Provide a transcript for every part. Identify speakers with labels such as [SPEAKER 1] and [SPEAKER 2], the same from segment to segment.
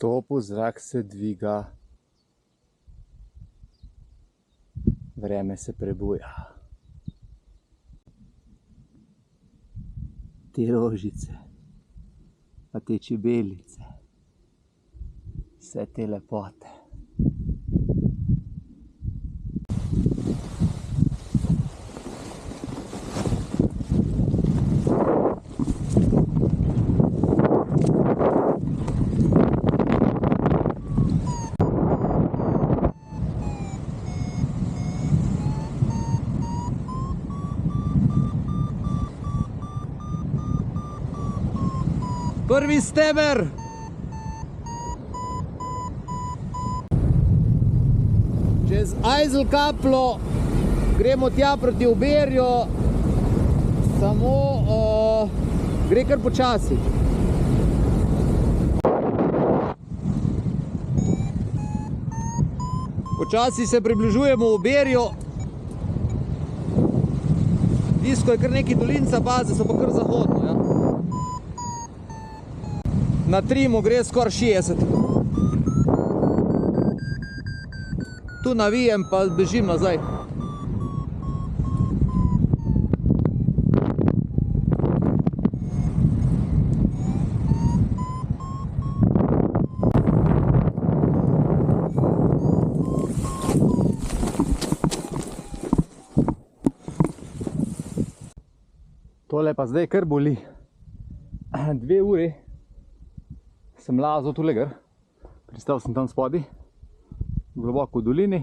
[SPEAKER 1] Topel zrak se dviga, vreme se prebuja. Te rožice, pa te čebelice, vse te lepote. Prvi steber! Čez Ajzelkaplo gremo tja proti Oberju, samo gre kar počasi. Počasi se približujemo Oberju. Tisto je kar nekaj dolinca, baze so pa kar zahodno, ja. Na Trimu gre skoraj 60. Tu navijem pa bežim nazaj. Tole pa zdaj kar boli. 2 uri sem lazil tule gor, pristal sem tam spodaj, globoko v dolini.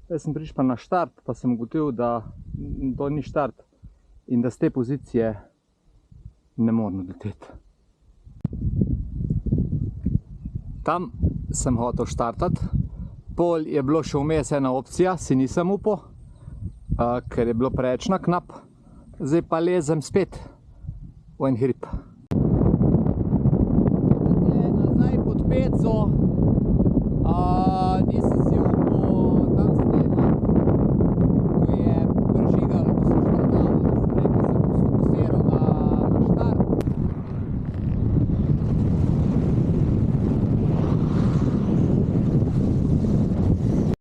[SPEAKER 1] Zdaj sem prišel pa na štart, pa sem ugotovil, da to ni štart in da z te pozicije ne morem odleteti. Tam sem hotel štartati, pol je bilo še vmes ena opcija, si nisem upal, ker je bilo preveč na knap. Zdaj pa lezem spet v en hrib. Nazaj pod Peco